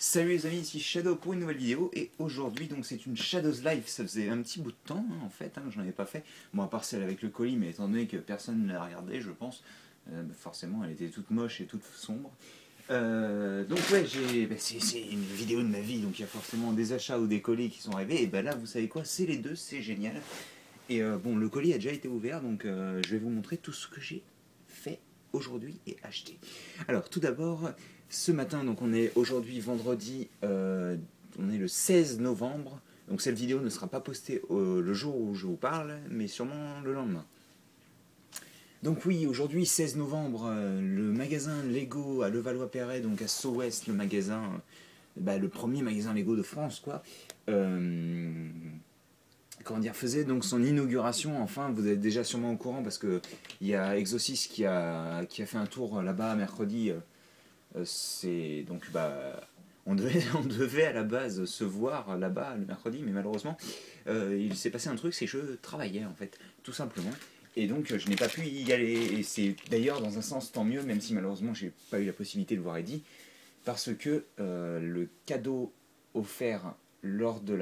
Salut les amis, ici Shadow pour une nouvelle vidéo et aujourd'hui donc c'est une Shadow's Life. Ça faisait un petit bout de temps en fait que j'en avais pas fait, bon à part celle avec le colis, mais étant donné que personne ne l'a regardé je pense, forcément elle était toute moche et toute sombre. Donc ouais, c'est une vidéo de ma vie, donc il y a forcément des achats ou des colis qui sont arrivés, et ben là vous savez quoi, c'est les deux, c'est génial. Et bon, le colis a déjà été ouvert, donc je vais vous montrer tout ce que j'ai fait aujourd'hui et acheté. Alors tout d'abord, ce matin, donc on est aujourd'hui vendredi, on est le 16 novembre, donc cette vidéo ne sera pas postée le jour où je vous parle, mais sûrement le lendemain. Donc oui, aujourd'hui 16 novembre, le magasin Lego à Levallois-Perret, donc à SO-Ouest, le magasin, le premier magasin Lego de France, quoi. Comment dire, faisait donc son inauguration. Enfin, vous êtes déjà sûrement au courant parce que il y a Exosis qui a fait un tour là-bas mercredi. C'est donc on devait à la base se voir là-bas le mercredi, mais malheureusement il s'est passé un truc, c'est que je travaillais en fait, tout simplement. Et donc je n'ai pas pu y aller. Et c'est d'ailleurs dans un sens tant mieux, même si malheureusement j'ai pas eu la possibilité de voir Eddie, parce que le cadeau offert lors de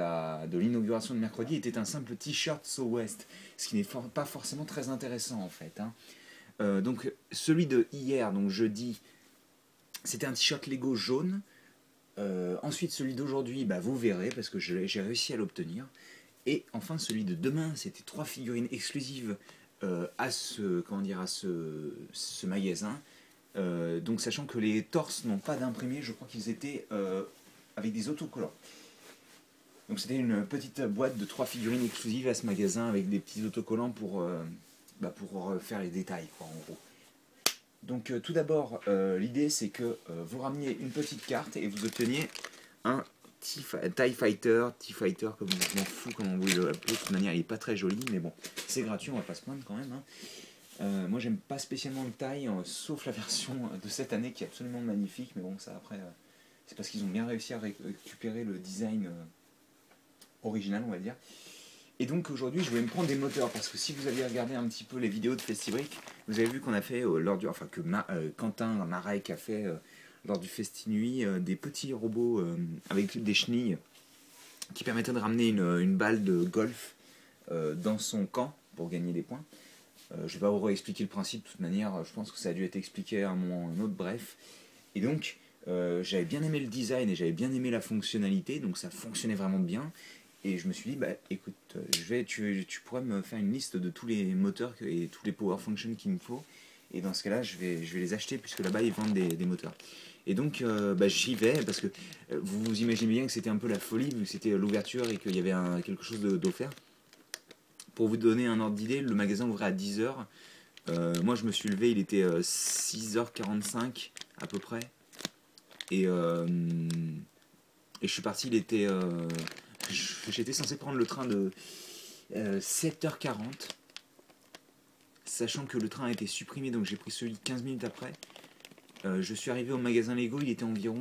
l'inauguration de mercredi était un simple t-shirt SO-Ouest, ce qui n'est pas forcément très intéressant en fait. Donc celui de hier, donc jeudi, c'était un t-shirt Lego jaune. Ensuite celui d'aujourd'hui, vous verrez parce que j'ai réussi à l'obtenir. Et enfin celui de demain, c'était 3 figurines exclusives à ce magasin. Donc sachant que les torses n'ont pas d'imprimé, je crois qu'ils étaient avec des autocollants. Donc c'était une petite boîte de 3 figurines exclusives à ce magasin avec des petits autocollants pour faire les détails, quoi, en gros. Donc tout d'abord, l'idée c'est que vous rameniez une petite carte et vous obteniez un TIE Fighter, comme je m'en fous comment vous voulez l'appeler, de toute manière il n'est pas très joli, mais bon, c'est gratuit, on va pas se plaindre quand même. Moi j'aime pas spécialement le TIE, sauf la version de cette année qui est absolument magnifique, mais bon ça après, c'est parce qu'ils ont bien réussi à récupérer le design original, on va dire. Et donc aujourd'hui je vais me prendre des moteurs, parce que si vous aviez regardé un petit peu les vidéos de Festibrick, vous avez vu qu'on a fait Quentin Marek a fait lors du Festinuit des petits robots avec des chenilles qui permettaient de ramener une balle de golf dans son camp pour gagner des points. Je ne vais pas vous réexpliquer le principe, de toute manière je pense que ça a dû être expliqué à un moment ou un autre, bref. Et donc j'avais bien aimé le design et j'avais bien aimé la fonctionnalité, donc ça fonctionnait vraiment bien. Et je me suis dit, écoute, tu pourrais me faire une liste de tous les moteurs et tous les power functions qu'il me faut. Et dans ce cas-là, je vais les acheter, puisque là-bas, ils vendent des moteurs. Et donc, j'y vais, parce que vous imaginez bien que c'était un peu la folie, vu que c'était l'ouverture et qu'il y avait quelque chose d'offert. Pour vous donner un ordre d'idée, le magasin ouvrait à 10h. Moi, je me suis levé, il était 6h45 à peu près. Et je suis parti, il était... J'étais censé prendre le train de 7h40, sachant que le train a été supprimé, donc j'ai pris celui de 15 minutes après. Je suis arrivé au magasin Lego, il était environ,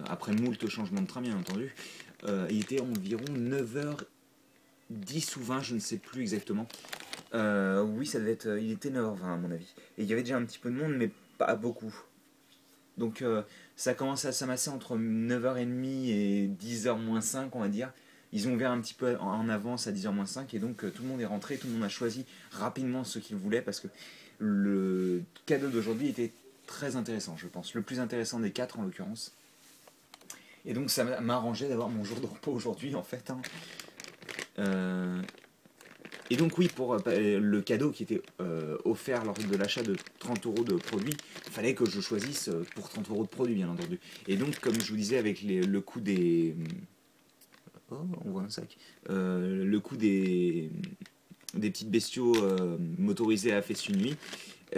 après moult changements de train bien entendu, il était environ 9h10 ou 20, je ne sais plus exactement. Oui, ça devait être, il était 9h20 à mon avis. Et il y avait déjà un petit peu de monde, mais pas beaucoup. Donc ça commence à s'amasser entre 9h30 et 10h moins 5, on va dire. Ils ont ouvert un petit peu en avance à 10h moins 5 et donc tout le monde est rentré, tout le monde a choisi rapidement ce qu'il voulait parce que le cadeau d'aujourd'hui était très intéressant, je pense. Le plus intéressant des 4 en l'occurrence. Et donc ça m'a arrangé d'avoir mon jour de repos aujourd'hui en fait. Et donc oui, pour le cadeau qui était offert lors de l'achat de 30€ de produits, il fallait que je choisisse pour 30€ de produits, bien entendu. Et donc, comme je vous disais, avec le coût des... Oh, on voit un sac. Le coût des petites bestiaux motorisés à Festinuit,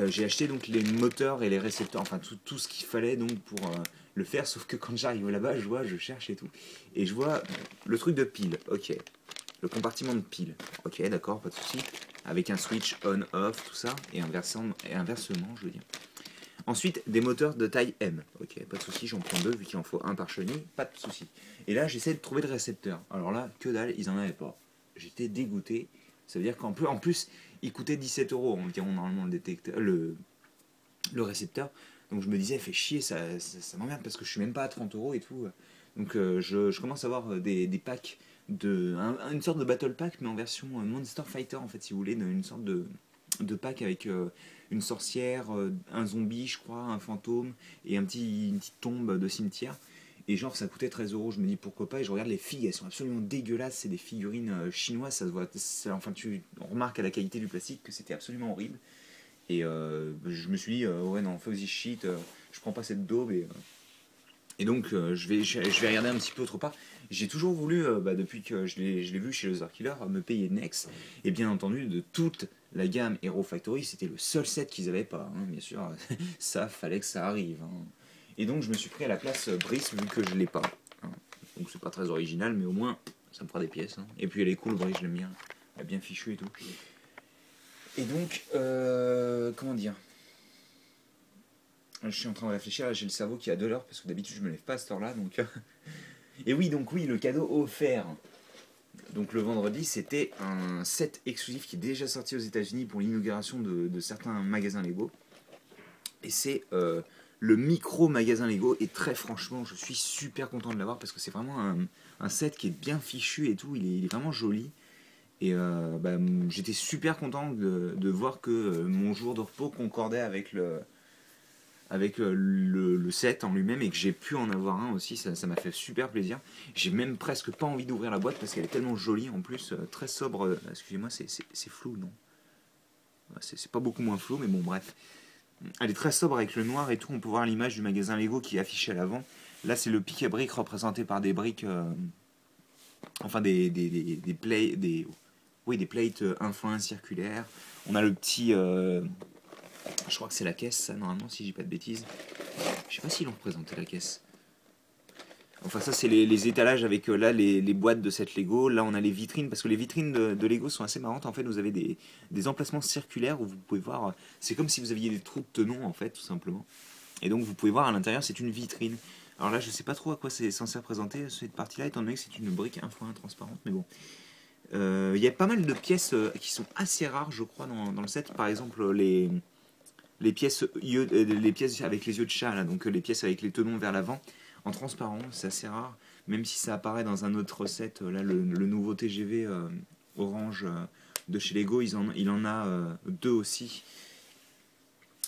j'ai acheté donc les moteurs et les récepteurs, enfin tout ce qu'il fallait donc pour le faire, sauf que quand j'arrive là-bas, je cherche et tout. Et je vois le truc de pile, ok. Le compartiment de pile, ok, d'accord, pas de souci, avec un switch on-off, tout ça, et inversement, je veux dire. Ensuite, des moteurs de taille M, ok, pas de souci, j'en prends 2 vu qu'il en faut un par chenille, pas de souci. Et là, j'essaie de trouver le récepteur. Alors là, que dalle, ils en avaient pas. J'étais dégoûté. Ça veut dire qu'en plus, il coûtait 17€, environ normalement le récepteur. Donc je me disais, fait chier, ça m'emmerde parce que je suis même pas à 30 € et tout. Donc je commence à avoir des packs, une sorte de battle pack, mais en version Monster Fighter, en fait, si vous voulez, une sorte de pack avec une sorcière, un zombie, je crois, un fantôme et une petite tombe de cimetière. Et genre, ça coûtait 13 €. Je me dis pourquoi pas. Et je regarde les figues, elles sont absolument dégueulasses. C'est des figurines chinoises, ça se voit. Enfin, on remarque à la qualité du plastique que c'était absolument horrible. Et je me suis dit, ouais, non, fais shit, je prends pas cette daube. Et donc, je vais regarder un petit peu autre part. J'ai toujours voulu, depuis que je l'ai vu chez Loser Killer, me payer Nex. Et bien entendu, de toute la gamme Hero Factory, c'était le seul set qu'ils avaient pas. Hein, bien sûr, ça, fallait que ça arrive. Hein. Et donc, je me suis pris à la place Brice, vu que je l'ai pas. Hein. Donc, c'est pas très original, mais au moins, ça me fera des pièces. Hein. Et puis, elle est cool, Brice, je l'aime bien. Elle est bien fichue et tout. Et donc, comment dire, je suis en train de réfléchir, là j'ai le cerveau qui est à 2 heures parce que d'habitude je me lève pas à cette heure-là. Donc et oui, donc oui, le cadeau offert. Donc le vendredi, c'était un set exclusif qui est déjà sorti aux États-Unis pour l'inauguration de certains magasins Lego. Et c'est le micro magasin Lego. Et très franchement, je suis super content de l'avoir parce que c'est vraiment un set qui est bien fichu et tout. Il est vraiment joli. Et j'étais super content de voir que mon jour de repos concordait avec le set en lui-même et que j'ai pu en avoir un aussi. Ça m'a fait super plaisir. J'ai même presque pas envie d'ouvrir la boîte parce qu'elle est tellement jolie en plus, très sobre. Excusez-moi, c'est flou, non? C'est pas beaucoup moins flou, mais bon, bref. Elle est très sobre avec le noir et tout. On peut voir l'image du magasin Lego qui est affichée à l'avant. Là, c'est le pic à briques représenté par des briques. Enfin, des plates 1x1 circulaires. On a le petit. Je crois que c'est la caisse, ça, normalement, si j'ai pas de bêtises. Je sais pas s'ils l'ont représenté, la caisse. Enfin, ça, c'est les étalages avec là les boîtes de cette Lego. Là, on a les vitrines, parce que les vitrines de Lego sont assez marrantes. En fait, vous avez des emplacements circulaires où vous pouvez voir. C'est comme si vous aviez des trous de tenons, en fait, tout simplement. Et donc, vous pouvez voir à l'intérieur, c'est une vitrine. Alors là, je sais pas trop à quoi c'est censé représenter cette partie-là, étant donné que c'est une brique 1x1 transparente, mais bon. Il y a pas mal de pièces qui sont assez rares, je crois, dans le set. Par exemple, les pièces avec les yeux de chat, là, donc les pièces avec les tenons vers l'avant, en transparent, c'est assez rare. Même si ça apparaît dans un autre set, là, le nouveau TGV orange de chez Lego, il en a deux aussi.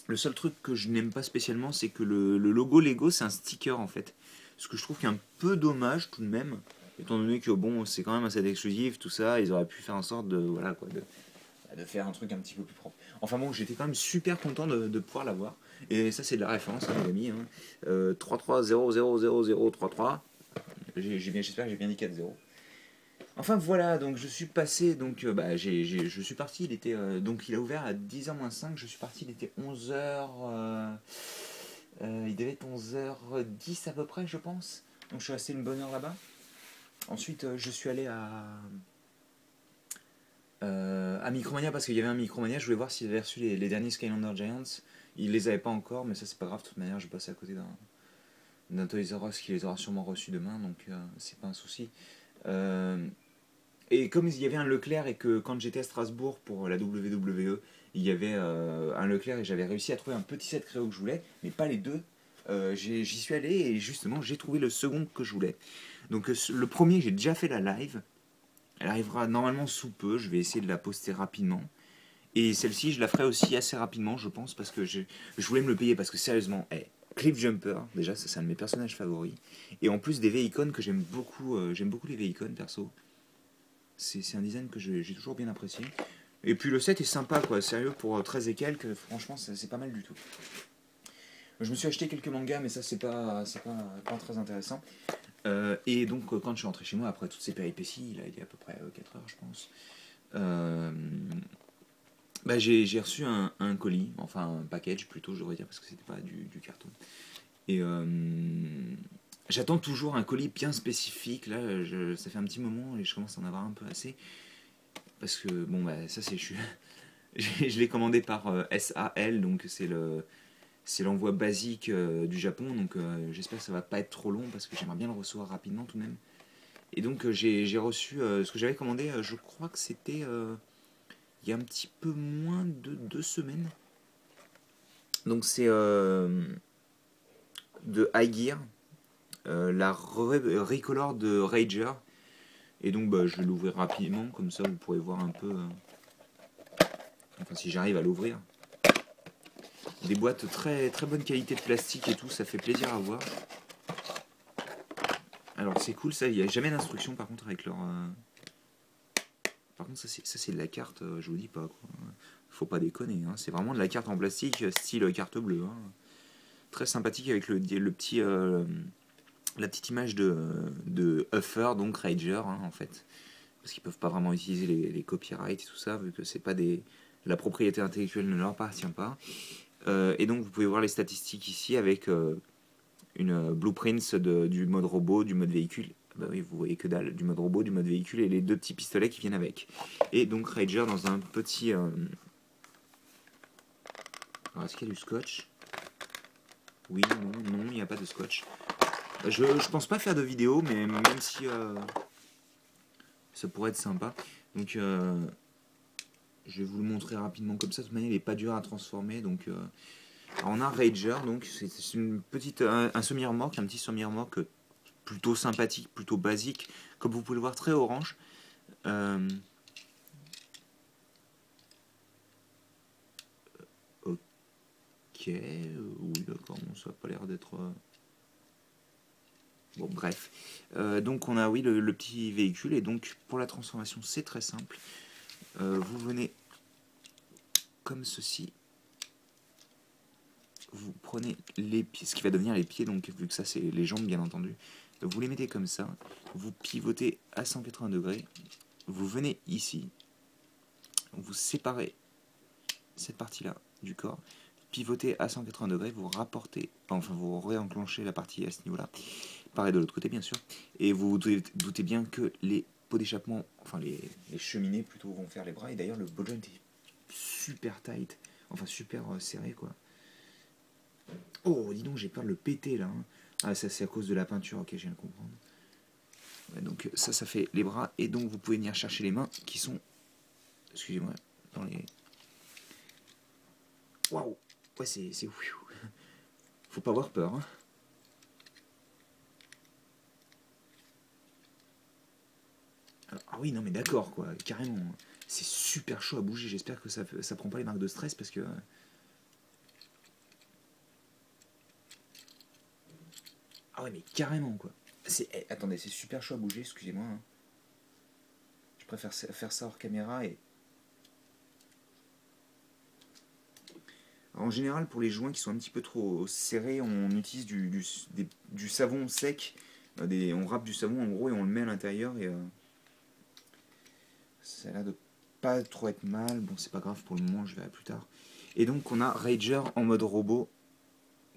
Le seul truc que je n'aime pas spécialement, c'est que le logo Lego, c'est un sticker en fait. Ce que je trouve qui est un peu dommage tout de même, étant donné que bon, c'est quand même un set exclusif, tout ça, ils auraient pu faire en sorte de faire un truc un petit peu plus propre. Enfin bon, j'étais quand même super content de pouvoir l'avoir. Et ça, c'est de la référence, hein, les amis. Hein. 33000033. J'espère que j'ai bien dit 4-0. Enfin voilà, donc je suis passé, donc je suis parti, donc il a ouvert à 10h moins 5, je suis parti, il était 11h, il devait être 11h10 à peu près, je pense. Donc je suis resté une bonne heure là-bas. Ensuite, je suis allé à Micromania parce qu'il y avait un Micromania, je voulais voir s'ils avaient reçu les derniers Skylander Giants. Ils les avaient pas encore, mais ça c'est pas grave, de toute manière, je passe à côté d'un Toys R Us qui les aura sûrement reçus demain, donc c'est pas un souci. Et comme il y avait un Leclerc et que quand j'étais à Strasbourg pour la WWE, il y avait un Leclerc et j'avais réussi à trouver un petit set créo que je voulais, mais pas les deux. J'y suis allé et justement j'ai trouvé le second que je voulais. Donc le premier, j'ai déjà fait la live. Elle arrivera normalement sous peu, je vais essayer de la poster rapidement. Et celle-ci, je la ferai aussi assez rapidement, je pense, parce que je voulais me le payer, parce que sérieusement, Cliff Jumper, déjà, c'est un de mes personnages favoris. Et en plus des V-Icons que j'aime beaucoup les V-Icons perso. C'est un design que j'ai toujours bien apprécié. Et puis le set est sympa, quoi, sérieux, pour 13 et quelques, franchement, c'est pas mal du tout. Je me suis acheté quelques mangas, mais ça, c'est pas très intéressant. Et donc, quand je suis rentré chez moi, après toutes ces péripéties, là, il y a à peu près 4 heures, je pense, j'ai reçu un colis, enfin un package plutôt, je devrais dire, parce que c'était pas du carton. Et j'attends toujours un colis bien spécifique. Là, ça fait un petit moment et je commence à en avoir un peu assez. Parce que, bon, ça c'est. Je l'ai commandé par SAL, donc c'est l'envoi basique du Japon. Donc j'espère que ça va pas être trop long parce que j'aimerais bien le recevoir rapidement tout de même. Et donc j'ai reçu ce que j'avais commandé, je crois que c'était il y a un petit peu moins de 2 semaines. Donc c'est de High Gear, la Recolor de Rager. Et donc je vais l'ouvrir rapidement, comme ça vous pourrez voir un peu, enfin si j'arrive à l'ouvrir. Des boîtes très très bonne qualité de plastique et tout, ça fait plaisir à voir. Alors c'est cool ça, il n'y a jamais d'instruction par contre avec leur... Par contre ça c'est de la carte, je vous dis pas quoi. Faut pas déconner, hein. C'est vraiment de la carte en plastique style carte bleue. Hein. Très sympathique avec le petit... la petite image de Huffer, donc Rager hein, en fait. Parce qu'ils peuvent pas vraiment utiliser les copyrights et tout ça, vu que c'est pas des... La propriété intellectuelle ne leur appartient pas. Et donc vous pouvez voir les statistiques ici avec une blueprint du mode robot, du mode véhicule. Bah oui, vous voyez que dalle, du mode robot, du mode véhicule et les deux petits pistolets qui viennent avec. Et donc Rager dans un petit... Alors est-ce qu'il y a du scotch? Oui, non, il n'y a pas de scotch. Je pense pas faire de vidéo, mais même si ça pourrait être sympa. Donc je vais vous le montrer rapidement comme ça. De toute manière, il n'est pas dur à transformer. Donc alors on a Rager, donc c'est une petite un semi-remorque, un petit semi-remorque plutôt sympathique, plutôt basique, comme vous pouvez le voir, très orange. Ok, oui d'accord, bon, ça n'a pas l'air d'être... Bon bref, donc on a oui le petit véhicule, et donc pour la transformation c'est très simple. Vous venez comme ceci, vous prenez les pieds, ce qui va devenir les pieds, donc vu que ça c'est les jambes bien entendu, donc vous les mettez comme ça, vous pivotez à 180 degrés, vous venez ici, vous séparez cette partie là du corps, pivotez à 180 degrés, vous rapportez, enfin vous réenclenchez la partie à ce niveau là, pareil de l'autre côté bien sûr, et vous doutez bien que les pots d'échappement, enfin les cheminées plutôt vont faire les bras, et d'ailleurs le ball joint est super tight, enfin super serré quoi. Oh dis donc j'ai peur de le péter là, hein. Ah ça c'est à cause de la peinture, ok je viens de comprendre. Ouais, donc ça fait les bras, et donc vous pouvez venir chercher les mains qui sont, excusez-moi, dans les... Waouh, ouais c'est... Faut pas avoir peur hein. Alors, ah oui non mais d'accord quoi, carrément. C'est super chaud à bouger, j'espère que ça prend pas les marques de stress parce que... Ah ouais mais carrément quoi. Attendez, c'est super chaud à bouger, excusez-moi. Hein. Je préfère faire ça hors caméra et... Alors, en général pour les joints qui sont un petit peu trop serrés, on utilise du savon sec. On râpe du savon en gros et on le met à l'intérieur et... ça a l'air de pas trop être mal. Bon c'est pas grave pour le moment, je verrai plus tard. Et donc on a Rager en mode robot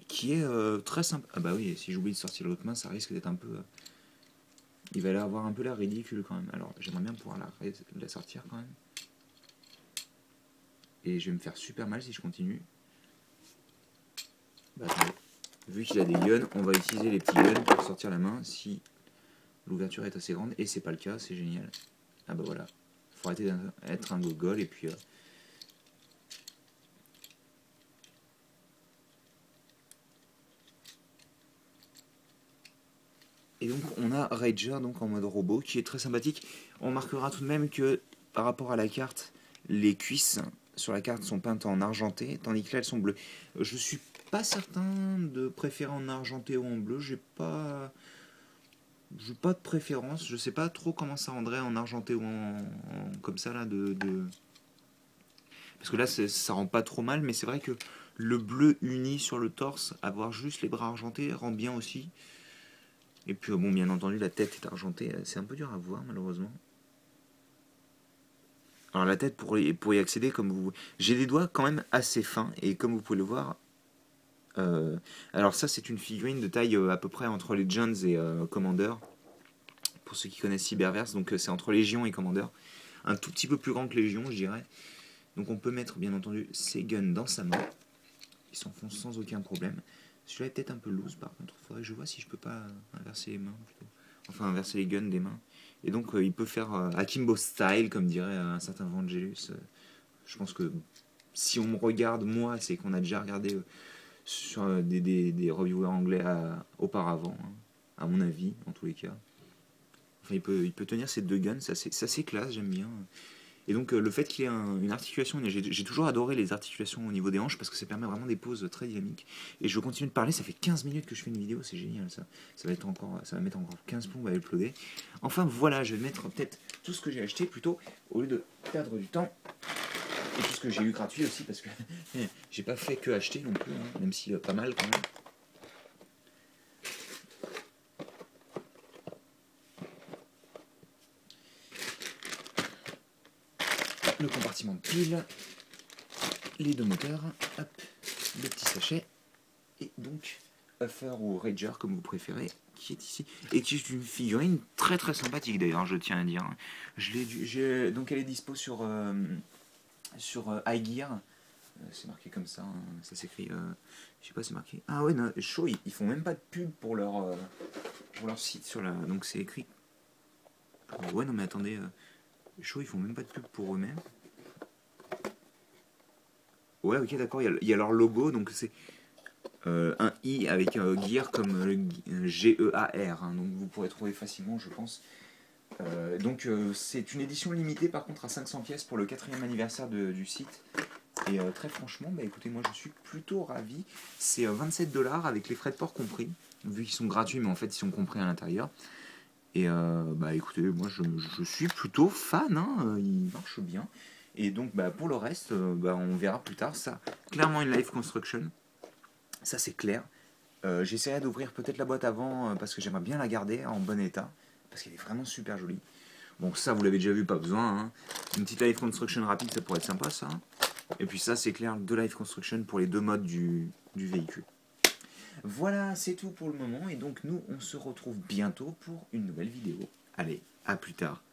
qui est très simple. Ah bah oui, si j'oublie de sortir l'autre main, ça risque d'être un peu... il va avoir un peu l'air ridicule quand même. Alors j'aimerais bien pouvoir la sortir quand même. Et je vais me faire super mal si je continue. Bah attendez. Vu qu'il a des guns, on va utiliser les petits guns pour sortir la main si l'ouverture est assez grande. Et c'est pas le cas, c'est génial. Ah bah voilà. Faut arrêter d'être un gogol et puis... Et donc on a Rager donc en mode robot qui est très sympathique. On remarquera tout de même que par rapport à la carte, les cuisses sur la carte sont peintes en argenté, tandis que là elles sont bleues. Je suis pas certain de préférer en argenté ou en bleu, j'ai pas de préférence, je sais pas trop comment ça rendrait en argenté ou comme ça là parce que là ça rend pas trop mal, mais c'est vrai que le bleu uni sur le torse, avoir juste les bras argentés rend bien aussi. Et puis bon, bien entendu, la tête est argentée. C'est un peu dur à voir, malheureusement. Alors la tête, pour y accéder, comme vous... J'ai des doigts quand même assez fins. Et comme vous pouvez le voir... alors ça, c'est une figurine de taille à peu près entre Legends et Commander. Pour ceux qui connaissent Cyberverse. Donc c'est entre Légion et Commander. Un tout petit peu plus grand que Légion, je dirais. Donc on peut mettre, bien entendu, ces guns dans sa main. Ils s'enfoncent sans aucun problème. Celui-là est peut-être un peu loose, par contre. Il faudrait que je vois si je peux pas inverser les mains, plutôt. Enfin, inverser les guns des mains. Et donc, il peut faire Akimbo style, comme dirait un certain Vangelis. Je pense que si on me regarde, moi, c'est qu'on a déjà regardé sur des reviewers anglais auparavant, hein, à mon avis, en tous les cas. Enfin, il peut tenir ces deux guns, ça c'est classe, j'aime bien. Et donc le fait qu'il ait une articulation, j'ai toujours adoré les articulations au niveau des hanches parce que ça permet vraiment des poses très dynamiques. Et je continue de parler, ça fait 15 minutes que je fais une vidéo, c'est génial ça. Ça va mettre encore 15 plombs à uploader. Enfin voilà, je vais mettre peut-être tout ce que j'ai acheté plutôt au lieu de perdre du temps. Et tout ce que j'ai eu gratuit aussi parce que j'ai pas fait que acheter non plus, hein, même si pas mal quand même. Le compartiment de pile, les deux moteurs, hop, le petit sachet, et donc Huffer ou Rager comme vous préférez, qui est ici, et qui est une figurine très très sympathique d'ailleurs, je tiens à dire. Donc elle est dispo sur iGear, c'est marqué comme ça, hein, ça s'écrit, je sais pas, c'est marqué. Ah ouais, non, Shaw, ils font même pas de pub pour leur site sur la. Donc c'est écrit. Ouais, non mais attendez, Shaw, ils font même pas de pub pour eux-mêmes. Ouais, ok, d'accord, il y a leur logo, donc c'est un I avec Gear comme Gear, hein, donc vous pourrez trouver facilement, je pense. Donc c'est une édition limitée par contre à 500 pièces pour le 4e anniversaire du site. Et très franchement, bah, écoutez, moi je suis plutôt ravi. C'est 27$ avec les frais de port compris, vu qu'ils sont gratuits, mais en fait ils sont compris à l'intérieur. Et bah écoutez, moi je suis plutôt fan, hein, il marche bien. Et donc bah, pour le reste, bah, on verra plus tard. Ça, clairement une live construction, ça c'est clair. J'essaierai d'ouvrir peut-être la boîte avant parce que j'aimerais bien la garder en bon état, parce qu'elle est vraiment super jolie. Bon, ça vous l'avez déjà vu, pas besoin, hein. Une petite live construction rapide, ça pourrait être sympa ça. Et puis ça c'est clair, de live construction pour les deux modes du véhicule. Voilà, c'est tout pour le moment, et donc nous on se retrouve bientôt pour une nouvelle vidéo. Allez, à plus tard.